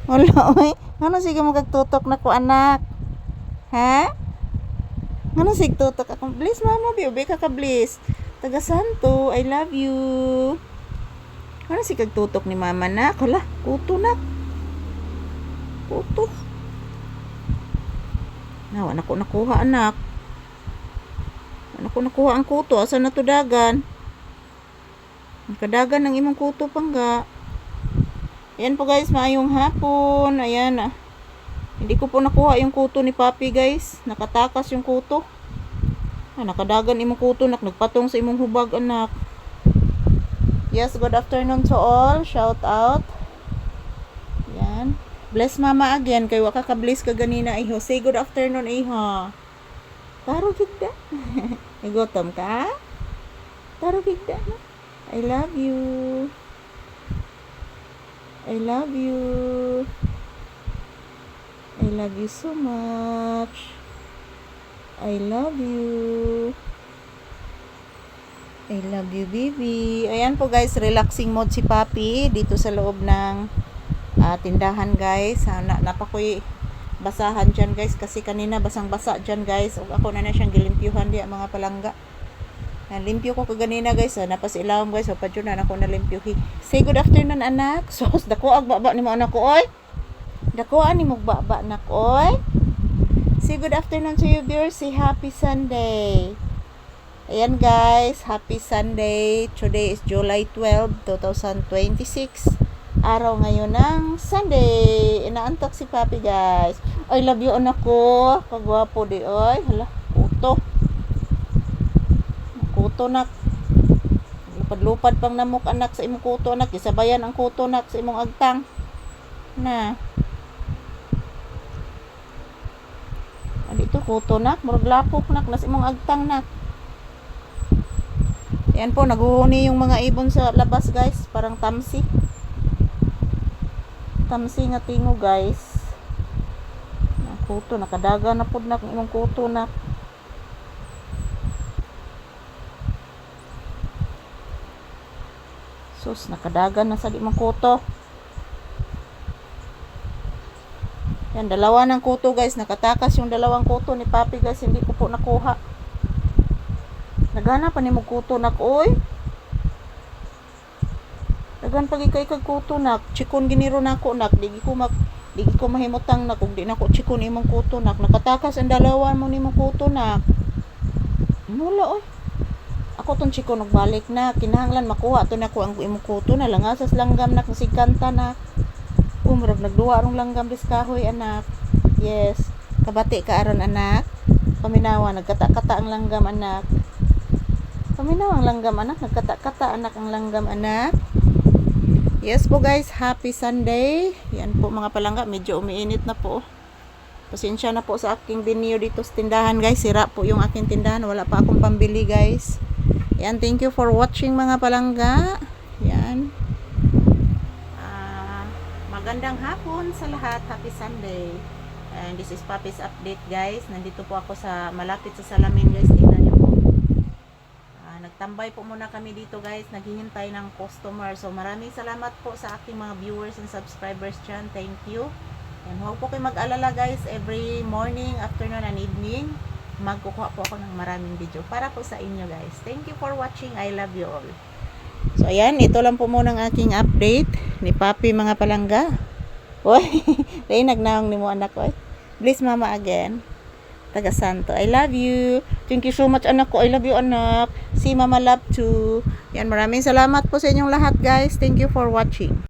Wala, oy. Ano sige mo kagtutok na ko, anak? Ha? Ano sige tutok ako? Bliss, mama, biubi ka ka, bliss. Taga Santo, I love you. Ano sige kagtutok ni mama, nak? Hala, kuto, nak. Kuto. Nawa na ko nakuha, anak. Ano ko nakuha ang kuto? Asa na to dagan? Ang kadagan ng imong kuto pangga. Ayan po guys, maayong hapon. Ayan ah. Hindi ko po nakuha yung kuto ni Papi guys. Nakatakas yung kuto. Ah, nakadagan imong kuto, nagpatong sa imong hubag, anak. Yes, good afternoon to all. Shout out. Ayan. Bless mama again. Kay waka ka-bless ka ganina, iho. Say good afternoon, iho. Taro gigda. Nagutom ka? Taro gigda, no? I love you. I love you. I love you so much. I love you. I love you, baby. Ayan po guys, relaxing mode si Papi dito sa loob ng tindahan guys. Napakoy basahan dyan guys kasi kanina basang-basa dyan guys. O ako na siyang gilimpyuhan diya mga palangga. Limpyo ko kaganina guys. Napasilawam guys. O pa dyan na ako nalimpyuhi. Say good afternoon anak. Sos, dako agbaba ni mo anak ko oy. Dako ani mo baba anak oy. Say good afternoon to you viewers. Say happy Sunday. Ayan guys. Happy Sunday. Today is July 12, 2026. Araw ngayon ng Sunday. Inaantok si Papi guys. I love you anak ko. Kagwapo di oy. Hala, kuto. Kuto nak. Lupad-lupad pang namok anak sa imong kuto nak. Isabayan ang kuto nak sa imong agtang. Na. Dito kuto nak. Murag lapok nak na sa imong agtang nak. Yan po. Naguhuni yung mga ibon sa labas guys. Parang tamsi. Tamsi nga tingo guys. Kuto. Nakadaga na po nak imong kuto nak. Sus, nakadagan na sa di mong kuto. Yan, dalawa ng kuto guys. Nakatakas yung dalawang kuto ni Papi guys. Hindi ko po nakuha. Nagana pa ni mong kuto nak. Oy. Dagan pagi kay kag kuto nak. Chikon giniro nako nak. Digi ko mahimutang nak. Kung di nako chikon imong kuto nak. Nakatakas ang dalawa mo ni mong kuto nak. Mula oy. Ako tong chiko nagbalik na kinahanglan makuha to nako ang imong kuto na lang asas langgam nak sigkanta na umrag nagduwa rong langgam dis kahoy anak. Yes, kabati ka aron anak. Paminawa nagkata-kata ang langgam anak. Paminawa ang langgam anak, nagkata-kata anak ang langgam anak. Yes po guys, happy Sunday. Yan po mga palangga, medyo umiinit na po. Pasensya na po sa aking video dito sa tindahan guys. Sira po yung aking tindahan, wala pa akong pambili guys. Yan, thank you for watching mga palangga. Yan. Magandang hapon sa lahat. Happy Sunday. And this is Papi's update guys. Nandito po ako sa malapit sa salamin guys. Tingnan niyo po. Nagtambay po muna kami dito guys. Naghihintay ng customer. So maraming salamat po sa aking mga viewers and subscribers dyan. Thank you. And huwag po kayo mag-alala guys. Every morning, afternoon, and evening, magkukuha po ako ng maraming video para po sa inyo guys. Thank you for watching. I love you all. So ayan, ito lang po muna ang aking update ni Papi mga palangga. Uy, dahil nagnaong ni mo anak ko. Bless mama again. Taga Santo. I love you. Thank you so much anak ko. I love you anak. Si mama love too. Yan, maraming salamat po sa inyong lahat guys. Thank you for watching.